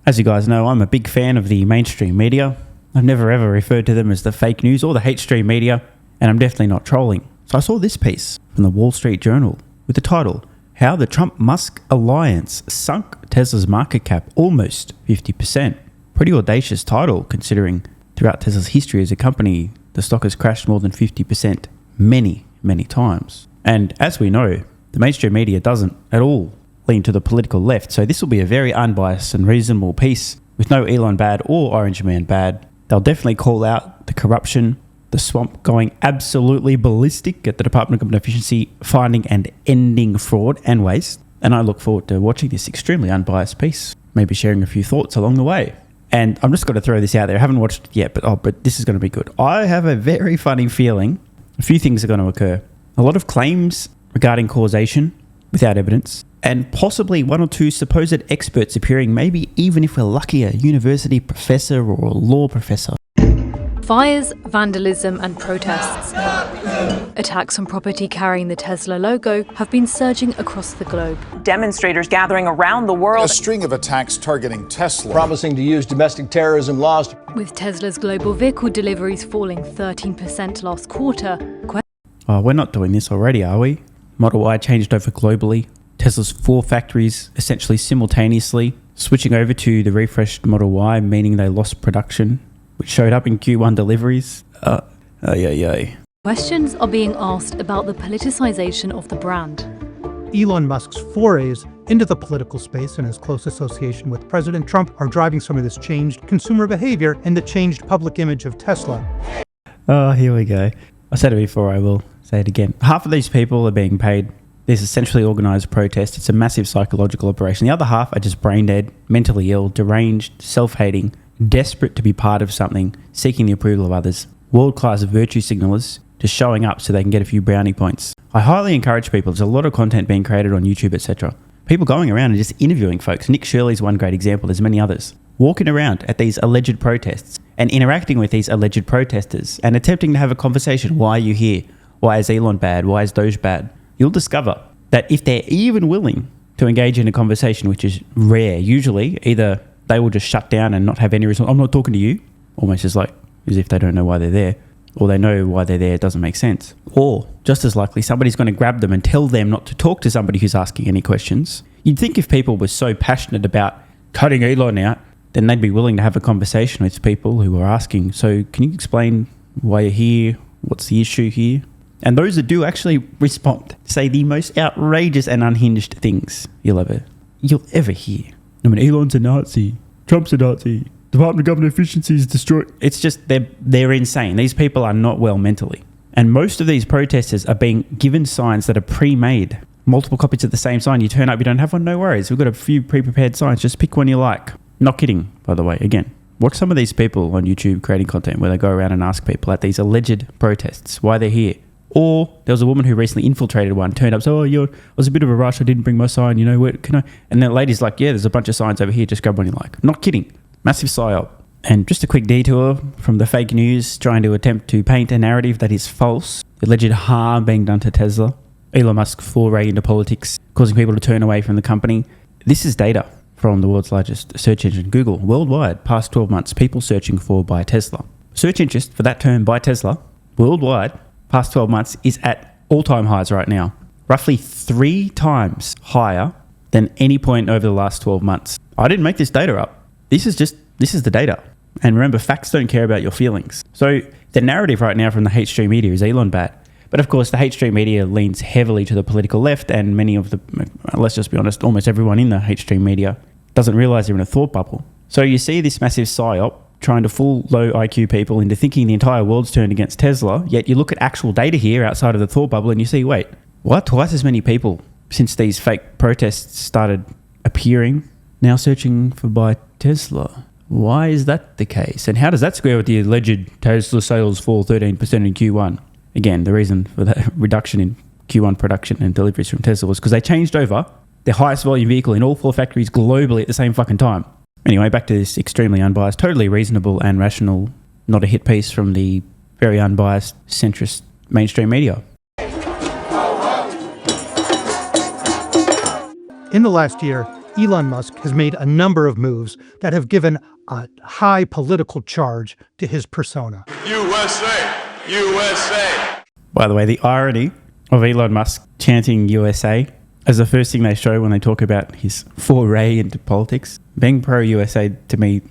As you guys know, I'm a big fan of the mainstream media. I've never ever referred to them as the fake news or the hate stream media, and I'm definitely not trolling. So I saw this piece from the Wall Street Journal with the title, How the Trump-Musk Alliance Sunk Tesla's Market Cap Almost 50%. Pretty audacious title considering throughout Tesla's history as a company, the stock has crashed more than 50% many, many times. And as we know, the mainstream media doesn't at all lean to the political left, so this will be a very unbiased and reasonable piece with no Elon bad or Orange Man bad. They'll definitely call out the corruption, the swamp going absolutely ballistic at the Department of Government Efficiency, finding and ending fraud and waste. And I look forward to watching this extremely unbiased piece, maybe sharing a few thoughts along the way. And I'm just going to throw this out there. I haven't watched it yet, but this is going to be good. I have a very funny feeling a few things are going to occur. A lot of claims regarding causation without evidence, and possibly one or two supposed experts appearing, maybe even if we're lucky, a university professor or a law professor. Fires, vandalism and protests. Attacks on property carrying the Tesla logo have been surging across the globe. Demonstrators gathering around the world. A string of attacks targeting Tesla. Promising to use domestic terrorism laws. With Tesla's global vehicle deliveries falling 13% last quarter. We're not doing this already, are we? Model Y changed over globally. Tesla's 4 factories essentially simultaneously switching over to the refreshed Model Y, meaning they lost production, which showed up in Q1 deliveries. Questions are being asked about the politicization of the brand. Elon Musk's forays into the political space and his close association with President Trump are driving some of this changed consumer behavior and the changed public image of Tesla. Here we go. I said it before, I will say it again. Half of these people are being paid this essentially organised protest. It's a massive psychological operation. The other half are just brain dead, mentally ill, deranged, self-hating, desperate to be part of something, seeking the approval of others. World-class virtue signalers, just showing up so they can get a few brownie points. I highly encourage people. There's a lot of content being created on YouTube, etc. People going around and just interviewing folks. Nick Shirley's one great example. There's many others. Walking around at these alleged protests and interacting with these alleged protesters and attempting to have a conversation. Why are you here? Why is Elon bad? Why is Doge bad? You'll discover that if they're even willing to engage in a conversation, which is rare, usually either they will just shut down and not have any response. I'm not talking to you. Almost as if they don't know why they're there, or they know why they're there. It doesn't make sense. Or just as likely, somebody's going to grab them and tell them not to talk to somebody who's asking any questions. You'd think if people were so passionate about cutting Elon out, then they'd be willing to have a conversation with people who are asking, so can you explain why you're here? What's the issue here? And those that do actually respond say the most outrageous and unhinged things you'll ever hear. I mean, Elon's a Nazi. Trump's a Nazi. Department of Government Efficiency is destroyed. It's just, they're insane. These people are not well mentally. And most of these protesters are being given signs that are pre-made. Multiple copies of the same sign. You turn up, you don't have one, no worries. We've got a few pre-prepared signs. Just pick one you like. Not kidding, by the way. Again, watch some of these people on YouTube creating content where they go around and ask people at these alleged protests why they're here. Or there was a woman who recently infiltrated one, turned up, so, I was a bit of a rush, I didn't bring my sign, where can I? And then the lady's like, yeah, there's a bunch of signs over here, just grab one you like. Not kidding. Massive psyop. And just a quick detour from the fake news trying to attempt to paint a narrative that is false. The alleged harm being done to Tesla. Elon Musk's foray into politics, causing people to turn away from the company. This is data from the world's largest search engine, Google. Worldwide, past 12 months, people searching for buy Tesla. Search interest for that term, buy Tesla, worldwide, past 12 months is at all-time highs right now. Roughly 3 times higher than any point over the last 12 months. I didn't make this data up. This is the data. And remember, facts don't care about your feelings. So the narrative right now from the hate stream media is Elon bad. But of course, the hate stream media leans heavily to the political left, and many of the, let's just be honest, almost everyone in the hate stream media doesn't realize they're in a thought bubble. So you see this massive psyop trying to fool low IQ people into thinking the entire world's turned against Tesla, yet you look at actual data here outside of the thought bubble and you see, wait, what? Twice as many people since these fake protests started appearing now searching for buy Tesla. Why is that the case? And how does that square with the alleged Tesla sales fall 13% in Q1? Again, the reason for that reduction in Q1 production and deliveries from Tesla was because they changed over their highest volume vehicle in all 4 factories globally at the same fucking time. Anyway, back to this extremely unbiased, totally reasonable and rational, not a hit piece from the very unbiased, centrist mainstream media. In the last year, Elon Musk has made a number of moves that have given a high political charge to his persona. USA! USA! By the way, the irony of Elon Musk chanting USA as the first thing they show when they talk about his foray into politics. Being pro-USA, to me,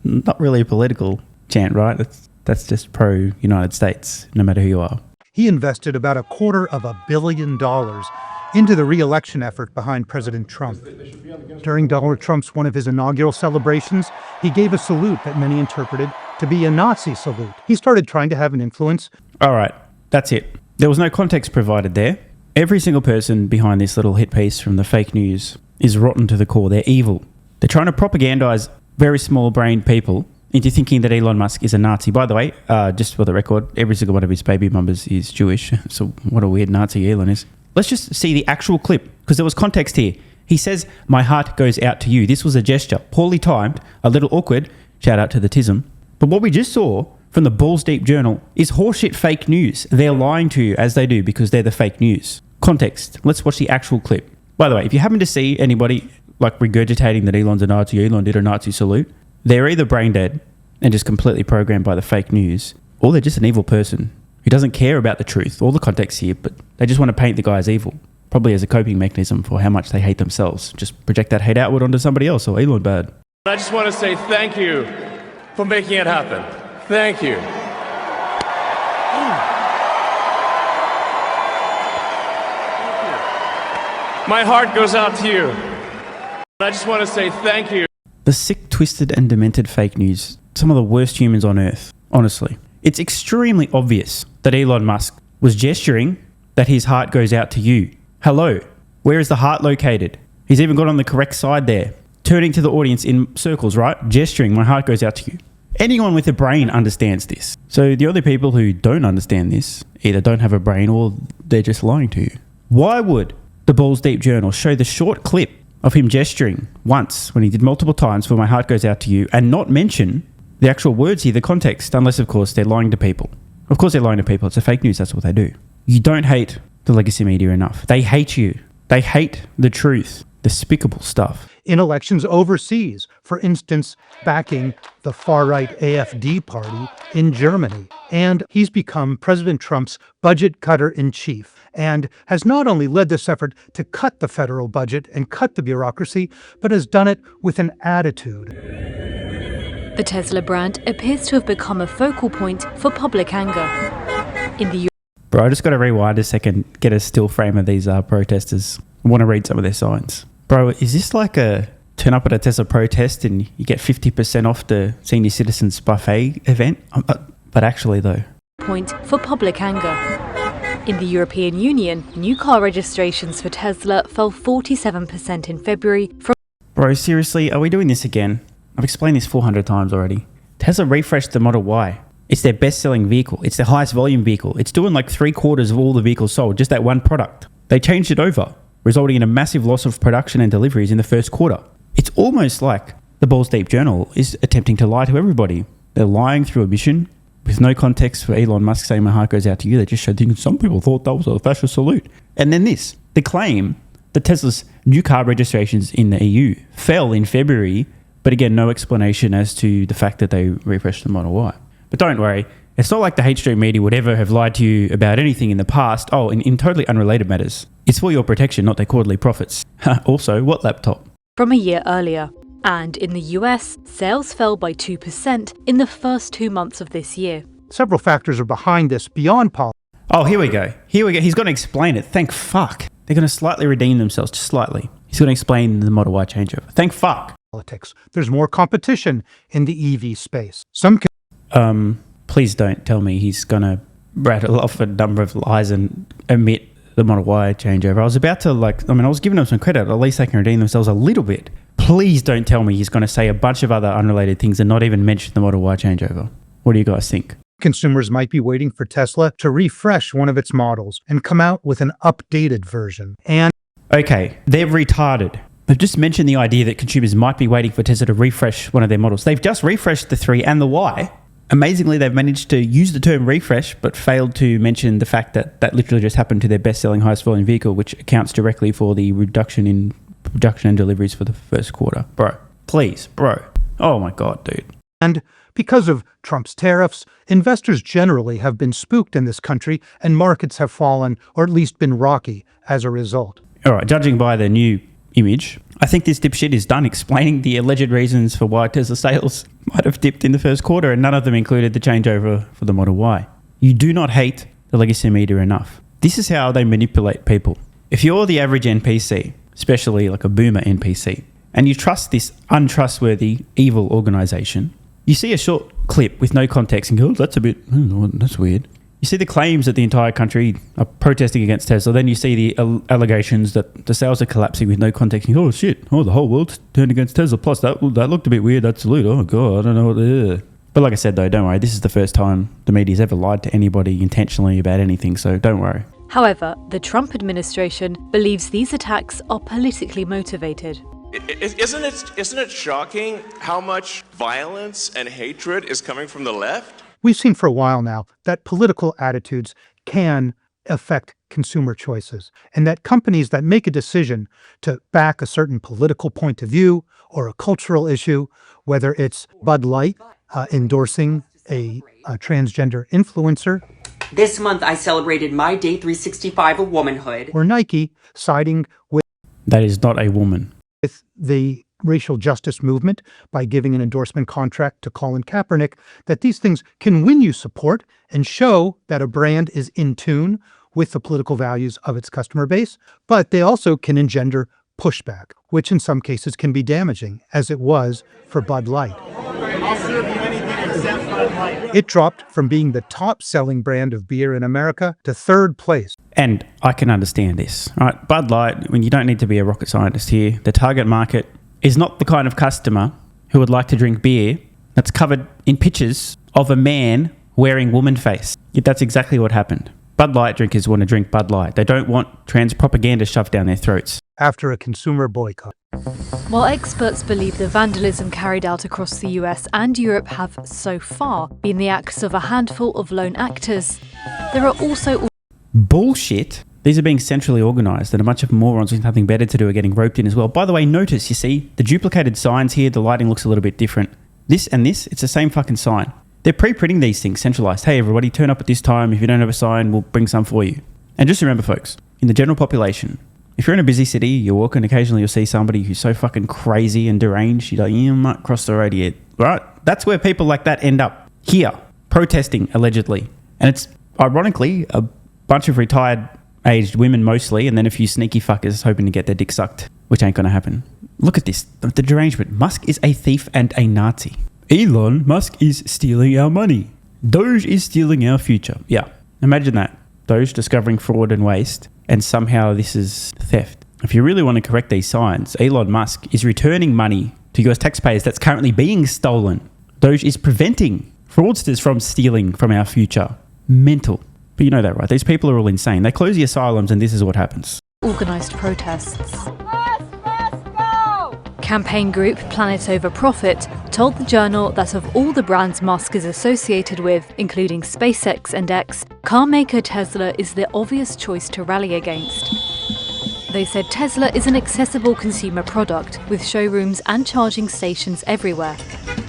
not really a political chant, right? That's just pro-United States, no matter who you are. He invested about $250 million into the re-election effort behind President Trump. During Donald Trump's one of his inaugural celebrations, he gave a salute that many interpreted to be a Nazi salute. He started trying to have an influence. All right, that's it. There was no context provided there. Every single person behind this little hit piece from the fake news is rotten to the core. They're evil. They're trying to propagandize very small-brained people into thinking that Elon Musk is a Nazi. By the way, just for the record, every single one of his baby mamas is Jewish. So what a weird Nazi Elon is. Let's just see the actual clip, because there was context here. He says, "My heart goes out to you." This was a gesture, poorly timed, a little awkward. Shout out to the TSLA. But what we just saw from the Balls Deep Journal is horseshit fake news. They're lying to you, as they do, because they're the fake news. Context. Let's watch the actual clip. By the way, if you happen to see anybody like regurgitating that Elon's a Nazi, Elon did a Nazi salute, they're either brain dead and just completely programmed by the fake news, or they're just an evil person who doesn't care about the truth or the context here, but they just want to paint the guy as evil, probably as a coping mechanism for how much they hate themselves. Just project that hate outward onto somebody else, or Elon bad. I just want to say thank you for making it happen. Thank you. My heart goes out to you. I just want to say thank you. The sick, twisted, and demented fake news. Some of the worst humans on earth, honestly. It's extremely obvious that Elon Musk was gesturing that his heart goes out to you. Hello, where is the heart located? He's even got on the correct side there. Turning to the audience in circles, right? Gesturing, my heart goes out to you. Anyone with a brain understands this. So the other people who don't understand this either don't have a brain or they're just lying to you. Why would the Balls Deep Journal show the short clip of him gesturing once when he did multiple times for my heart goes out to you and not mention the actual words here, the context, unless of course they're lying to people. Of course they're lying to people. It's a fake news. That's what they do. You don't hate the legacy media enough. They hate you. They hate the truth. Despicable stuff. In elections overseas, for instance, backing the far-right AfD party in Germany. And he's become President Trump's budget cutter-in-chief and has not only led this effort to cut the federal budget and cut the bureaucracy, but has done it with an attitude. The Tesla brand appears to have become a focal point for public anger. In the Bro, I just got to rewind a second, get a still frame of these protesters. I want to read some of their signs. Bro, is this like a turn up at a Tesla protest and you get 50% off the senior citizens buffet event? But actually though. point for public anger. In the European Union, new car registrations for Tesla fell 47% in February from... Bro, seriously, are we doing this again? I've explained this 400 times already. Tesla refreshed the Model Y. It's their best-selling vehicle. It's their highest volume vehicle. It's doing like 3/4 of all the vehicles sold, just that one product. They changed it over, resulting in a massive loss of production and deliveries in the first quarter. It's almost like the Balls Deep Journal is attempting to lie to everybody. They're lying through omission with no context for Elon Musk saying my heart goes out to you. They just showed things. Some people thought that was a fascist salute. And then this, the claim that Tesla's new car registrations in the EU fell in February, but again, no explanation as to the fact that they refreshed the Model Y. But don't worry, it's not like the hate stream media would ever have lied to you about anything in the past. Oh, in totally unrelated matters. It's for your protection, not their quarterly profits. Also, what laptop? from a year earlier. And in the US, sales fell by 2% in the first 2 months of this year. Several factors are behind this beyond politics. Oh, here we go. Here we go. He's going to explain it. Thank fuck. They're going to slightly redeem themselves, just slightly. He's going to explain the Model Y changeover. Thank fuck. There's more competition in the EV space. Please don't tell me he's going to rattle off a number of lies and omit the Model Y changeover. I was about to I was giving them some credit. At least they can redeem themselves a little bit. Please don't tell me he's going to say a bunch of other unrelated things and not even mention the Model Y changeover. What do you guys think? Consumers might be waiting for Tesla to refresh one of its models and come out with an updated version. And okay, they're retarded. They've just mentioned the idea that consumers might be waiting for Tesla to refresh one of their models. They've just refreshed the 3 and the Y. Amazingly, they've managed to use the term refresh, but failed to mention the fact that that literally just happened to their best-selling highest volume vehicle, which accounts directly for the reduction in production and deliveries for the first quarter. Bro, please, bro. Oh my God, dude. And because of Trump's tariffs, investors generally have been spooked in this country, and markets have fallen, or at least been rocky as a result. All right, judging by the new image, I think this dipshit is done explaining the alleged reasons for why Tesla sales might have dipped in the first quarter, and none of them included the changeover for the Model Y. You do not hate the legacy media enough. This is how they manipulate people. If you're the average NPC, especially like a boomer NPC, and you trust this untrustworthy, evil organization, you see a short clip with no context and go, oh, that's weird. You see the claims that the entire country are protesting against Tesla. Then you see the allegations that the sales are collapsing with no context. And you go, oh shit, oh, the whole world's turned against Tesla. Plus, that looked a bit weird. That's salute. Oh God, I don't know what. But like I said though, don't worry. This is the first time the media's ever lied to anybody intentionally about anything. So don't worry. However, the Trump administration believes these attacks are politically motivated. Isn't it shocking how much violence and hatred is coming from the left? We've seen for a while now that political attitudes can affect consumer choices, and that companies that make a decision to back a certain political point of view or a cultural issue, whether it's Bud Light endorsing a transgender influencer, this month I celebrated my day 365 of womanhood, or Nike siding with that is not a woman. With the racial justice movement by giving an endorsement contract to Colin Kaepernick, that these things can win you support and show that a brand is in tune with the political values of its customer base, but they also can engender pushback, which in some cases can be damaging, as it was for Bud Light. It dropped from being the top-selling brand of beer in America to third place. And I can understand this, right? Bud Light, when you don't need to be a rocket scientist here, the target market is not the kind of customer who would like to drink beer that's covered in pictures of a man wearing woman face. Yet that's exactly what happened. Bud Light drinkers want to drink Bud Light. They don't want trans propaganda shoved down their throats. After a consumer boycott. While experts believe the vandalism carried out across the US and Europe have so far been the acts of a handful of lone actors, there are also... Bullshit. These are being centrally organised, and a bunch of morons with nothing better to do are getting roped in as well. By the way, notice, you see, the duplicated signs here, the lighting looks a little bit different. This and this, it's the same fucking sign. They're pre-printing these things centralised. Hey everybody, turn up at this time. If you don't have a sign, we'll bring some for you. And just remember folks, in the general population, if you're in a busy city, you're walking, occasionally you'll see somebody who's so fucking crazy and deranged, you're like, you might cross the road yet. Right? That's where people like that end up. Here, protesting, allegedly. And it's, ironically, a bunch of retired aged women mostly, and then a few sneaky fuckers hoping to get their dick sucked, which ain't gonna happen. Look at this, the derangement. Musk is a thief and a Nazi. Elon Musk is stealing our money. Doge is stealing our future. Yeah, imagine that. Doge discovering fraud and waste, and somehow this is theft. If you really want to correct these signs, Elon Musk is returning money to US taxpayers that's currently being stolen. Doge is preventing fraudsters from stealing from our future. Mental. But you know that, right? These people are all insane. They close the asylums and this is what happens. Organised protests. Campaign group Planet Over Profit told the Journal that of all the brands Musk is associated with, including SpaceX and X, car maker Tesla is the obvious choice to rally against. They said Tesla is an accessible consumer product with showrooms and charging stations everywhere,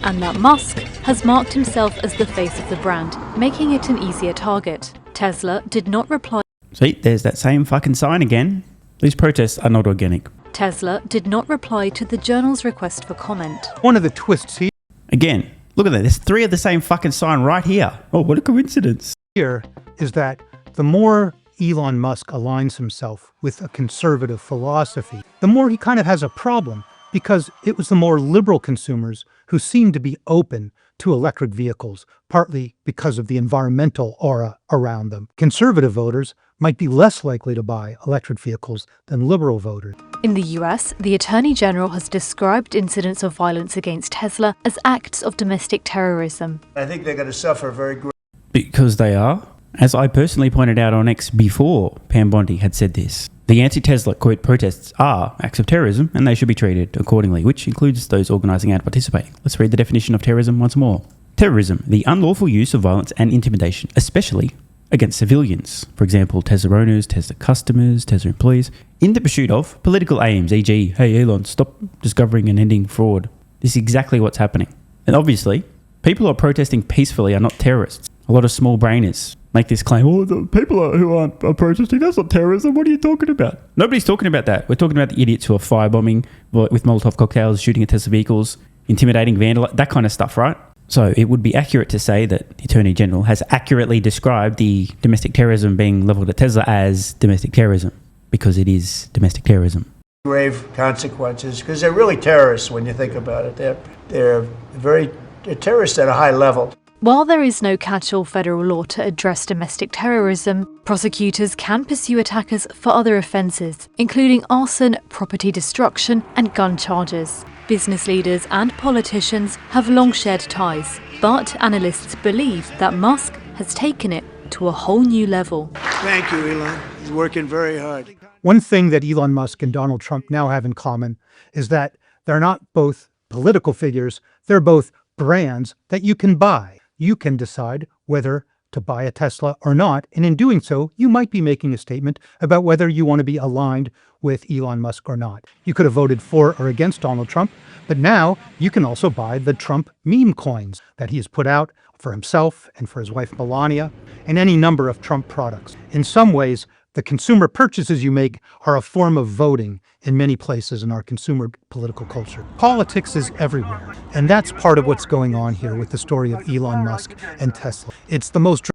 and that Musk has marked himself as the face of the brand, making it an easier target. Tesla did not reply. See, there's that same fucking sign again. These protests are not organic. Tesla did not reply to the Journal's request for comment. One of the twists here... Again, look at that. There's three of the same fucking sign right here. Oh, what a coincidence. ...here is that the more Elon Musk aligns himself with a conservative philosophy, the more he kind of has a problem, because it was the more liberal consumers who seemed to be open to electric vehicles, partly because of the environmental aura around them. Conservative voters might be less likely to buy electric vehicles than liberal voters. In the US, the Attorney General has described incidents of violence against Tesla as acts of domestic terrorism. I think they're going to suffer very great. Because they are. As I personally pointed out on X before Pam Bondi had said this, the anti-Tesla, quote, protests are acts of terrorism and they should be treated accordingly, which includes those organising and participating. Let's read the definition of terrorism once more. Terrorism, the unlawful use of violence and intimidation, especially against civilians, for example, Tesla owners, Tesla customers, Tesla employees, in the pursuit of political aims, e.g., hey Elon, stop discovering and ending fraud. This is exactly what's happening. And obviously, people who are protesting peacefully are not terrorists. A lot of small brainers make this claim, oh, the people who are protesting, that's not terrorism, what are you talking about? Nobody's talking about that. We're talking about the idiots who are firebombing with Molotov cocktails, shooting at Tesla vehicles, intimidating, vandalizing, that kind of stuff, right? So it would be accurate to say that the Attorney General has accurately described the domestic terrorism being levelled at Tesla as domestic terrorism, because it is domestic terrorism. Grave consequences, because they're really terrorists when you think about it. They're terrorists at a high level. While there is no catch-all federal law to address domestic terrorism, prosecutors can pursue attackers for other offences, including arson, property destruction, and gun charges. Business leaders and politicians have long shared ties, but analysts believe that Musk has taken it to a whole new level. Thank you, Elon. He's working very hard. One thing that Elon Musk and Donald Trump now have in common is that they're not both political figures, they're both brands that you can buy. You can decide whether to buy a Tesla or not, and in doing so, you might be making a statement about whether you want to be aligned with Elon Musk or not. You could have voted for or against Donald Trump, but now you can also buy the Trump meme coins that he has put out for himself and for his wife Melania, and any number of Trump products. In some ways, the consumer purchases you make are a form of voting in many places in our consumer political culture. Politics is everywhere, and that's part of what's going on here with the story of Elon Musk and Tesla. It's the most...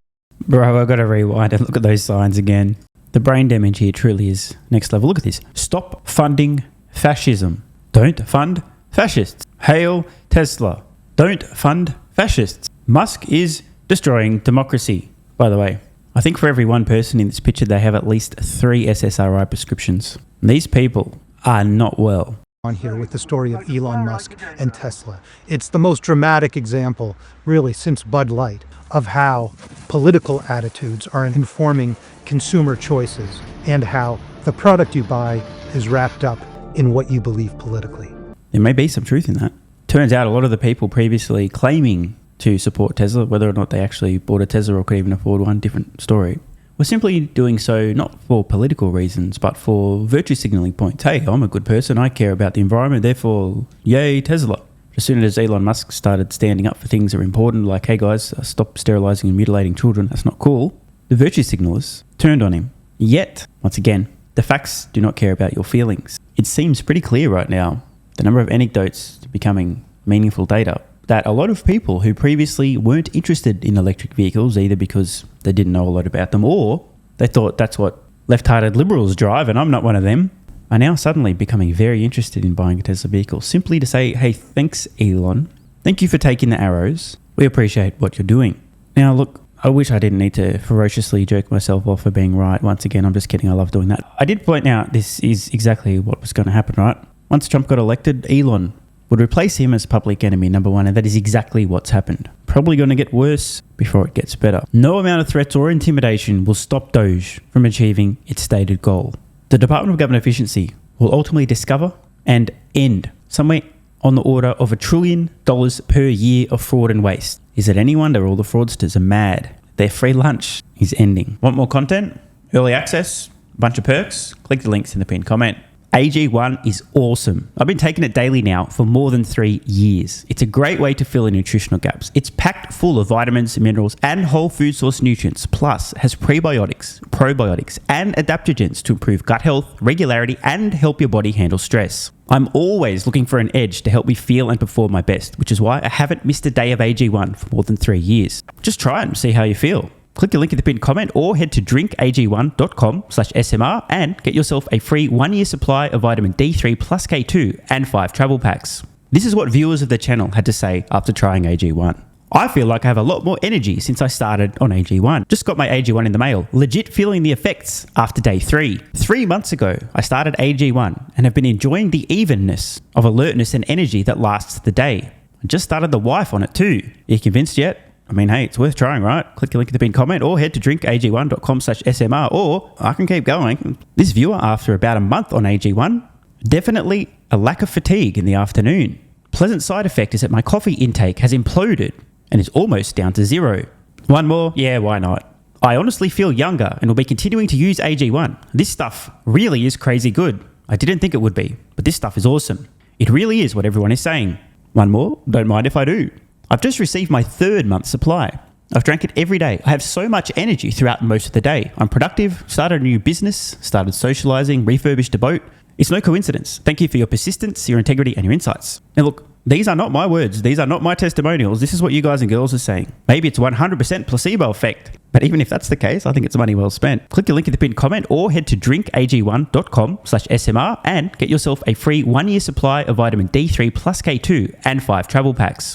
Bro, I've got to rewind and look at those signs again. The brain damage here truly is next level. Look at this. Stop funding fascism. Don't fund fascists. Hail Tesla. Don't fund fascists. Musk is destroying democracy, by the way. I think for every one person in this picture, they have at least 3 SSRI prescriptions. These people are not well. On here with the story of Elon Musk and Tesla. It's the most dramatic example, really, since Bud Light, of how political attitudes are informing consumer choices and how the product you buy is wrapped up in what you believe politically. There may be some truth in that. Turns out a lot of the people previously claiming to support Tesla, whether or not they actually bought a Tesla or could even afford one, different story, were simply doing so not for political reasons, but for virtue signaling points. Hey, I'm a good person, I care about the environment, therefore, yay, Tesla. As soon as Elon Musk started standing up for things that are important, like, hey guys, stop sterilizing and mutilating children, that's not cool, the virtue signalers turned on him. Yet, once again, the facts do not care about your feelings. It seems pretty clear right now, the number of anecdotes becoming meaningful data, that a lot of people who previously weren't interested in electric vehicles, either because they didn't know a lot about them or they thought that's what left-hearted liberals drive and I'm not one of them, are now suddenly becoming very interested in buying a Tesla vehicle simply to say, hey, thanks Elon, thank you for taking the arrows, we appreciate what you're doing. Now look, I wish I didn't need to ferociously jerk myself off for being right. Once again, I'm just kidding, I love doing that. I did point out this is exactly what was going to happen, right? Once Trump got elected, Elon would replace him as public enemy number 1, and that is exactly what's happened. Probably going to get worse before it gets better. No amount of threats or intimidation will stop Doge from achieving its stated goal. The Department of Government Efficiency will ultimately discover and end somewhere on the order of $1 trillion per year of fraud and waste. Is it any wonder all the fraudsters are mad? Their free lunch is ending. Want more content? Early access? Bunch of perks? Click the links in the pinned comment. AG1 is awesome. I've been taking it daily now for more than 3 years. It's a great way to fill in nutritional gaps. It's packed full of vitamins, minerals, and whole food source nutrients, plus has prebiotics, probiotics, and adaptogens to improve gut health, regularity, and help your body handle stress. I'm always looking for an edge to help me feel and perform my best, which is why I haven't missed a day of AG1 for more than 3 years. Just try it and see how you feel. Click the link in the pinned comment or head to drinkag1.com/SMR and get yourself a free 1-year supply of vitamin D3 plus K2 and 5 travel packs. This is what viewers of the channel had to say after trying AG1. I feel like I have a lot more energy since I started on AG1. Just got my AG1 in the mail. Legit feeling the effects after day 3. 3 months ago, I started AG1 and have been enjoying the evenness of alertness and energy that lasts the day. I just started the wife on it too. Are you convinced yet? I mean, hey, it's worth trying, right? Click the link in the pinned comment or head to drinkag1.com/SMR, or I can keep going. This viewer, after about a month on AG1, definitely a lack of fatigue in the afternoon. Pleasant side effect is that my coffee intake has imploded and is almost down to 0. One more? Yeah, why not? I honestly feel younger and will be continuing to use AG1. This stuff really is crazy good. I didn't think it would be, but this stuff is awesome. It really is what everyone is saying. One more, don't mind if I do. I've just received my 3rd month supply. I've drank it every day. I have so much energy throughout most of the day. I'm productive, started a new business, started socializing, refurbished a boat. It's no coincidence. Thank you for your persistence, your integrity, and your insights. Now look, these are not my words. These are not my testimonials. This is what you guys and girls are saying. Maybe it's 100% placebo effect. But even if that's the case, I think it's money well spent. Click the link in the pinned comment or head to drinkag1.com/SMR and get yourself a free 1-year supply of vitamin D3 plus K2 and 5 travel packs.